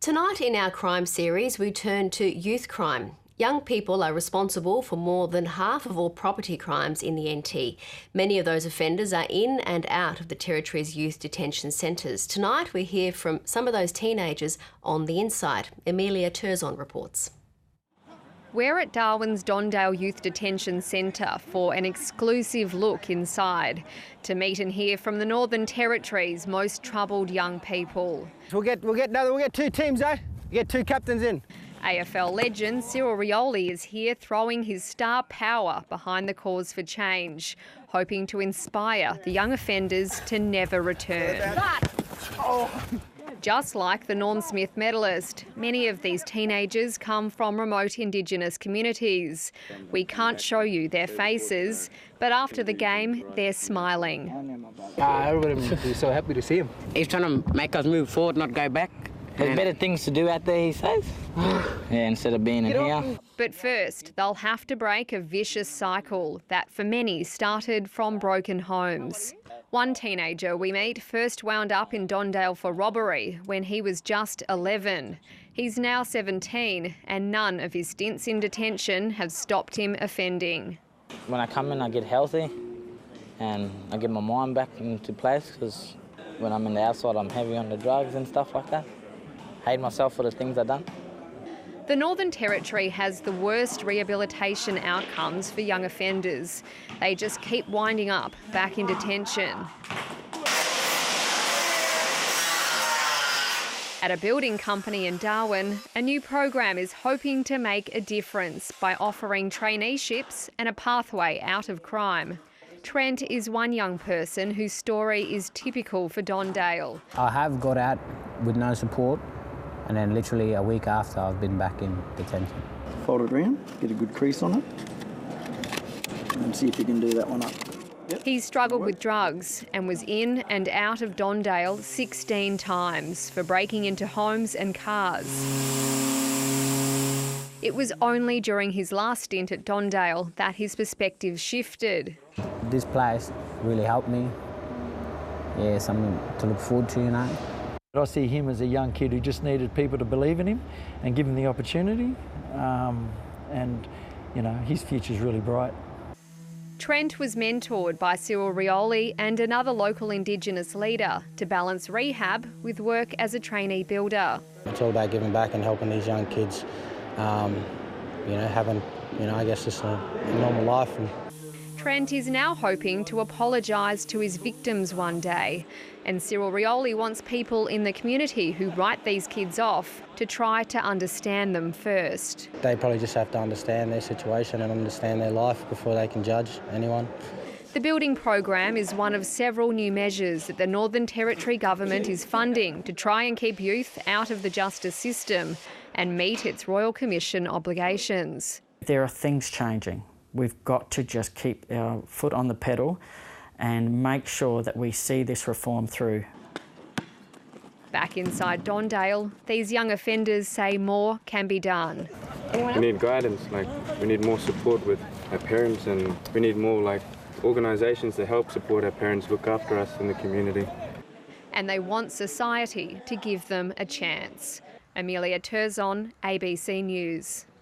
Tonight in our crime series, we turn to youth crime. Young people are responsible for more than half of all property crimes in the NT. Many of those offenders are in and out of the Territory's youth detention centres. Tonight we hear from some of those teenagers on the inside. Amelia Terzon reports. We're at Darwin's Dondale Youth Detention Centre for an exclusive look inside to meet and hear from the Northern Territory's most troubled young people. We'll get two teams though. We get two captains in. AFL legend Cyril Rioli is here throwing his star power behind the cause for change, hoping to inspire the young offenders to never return. Just like the Norm Smith medalist, many of these teenagers come from remote Indigenous communities. We can't show you their faces, but after the game, they're smiling. Everybody will be so happy to see him. He's trying to make us move forward, not go back. There's better things to do out there, he says. Yeah, instead of being in here. But first, they'll have to break a vicious cycle that for many started from broken homes. One teenager we meet first wound up in Dondale for robbery when he was just 11. He's now 17 and none of his stints in detention have stopped him offending. When I come in, I get healthy and I get my mind back into place, because when I'm in the outside, I'm heavy on the drugs and stuff like that. Hate myself for the things I've done. The Northern Territory has the worst rehabilitation outcomes for young offenders. They just keep winding up back in detention. At a building company in Darwin, a new program is hoping to make a difference by offering traineeships and a pathway out of crime. Trent is one young person whose story is typical for Dondale. I have got out with no support, and then literally a week after I've been back in detention. Fold it around, get a good crease on it, and see if you can do that one up. Yep. He struggled with drugs and was in and out of Dondale 16 times for breaking into homes and cars. It was only during his last stint at Dondale that his perspective shifted. This place really helped me. Yeah, something to look forward to, you know. I see him as a young kid who just needed people to believe in him and give him the opportunity, and you know, his future's really bright. Trent was mentored by Cyril Rioli and another local Indigenous leader to balance rehab with work as a trainee builder. It's all about giving back and helping these young kids, you know, having, you know, I guess just a normal life. Trent is now hoping to apologise to his victims one day, and Cyril Rioli wants people in the community who write these kids off to try to understand them first. They probably just have to understand their situation and understand their life before they can judge anyone. The building program is one of several new measures that the Northern Territory government is funding to try and keep youth out of the justice system and meet its Royal Commission obligations. There are things changing. We've got to just keep our foot on the pedal and make sure that we see this reform through. Back inside Dondale, these young offenders say more can be done. We need guidance, we need more support with our parents, and we need more organisations to help support our parents, look after us in the community. And they want society to give them a chance. Amelia Terzon, ABC News.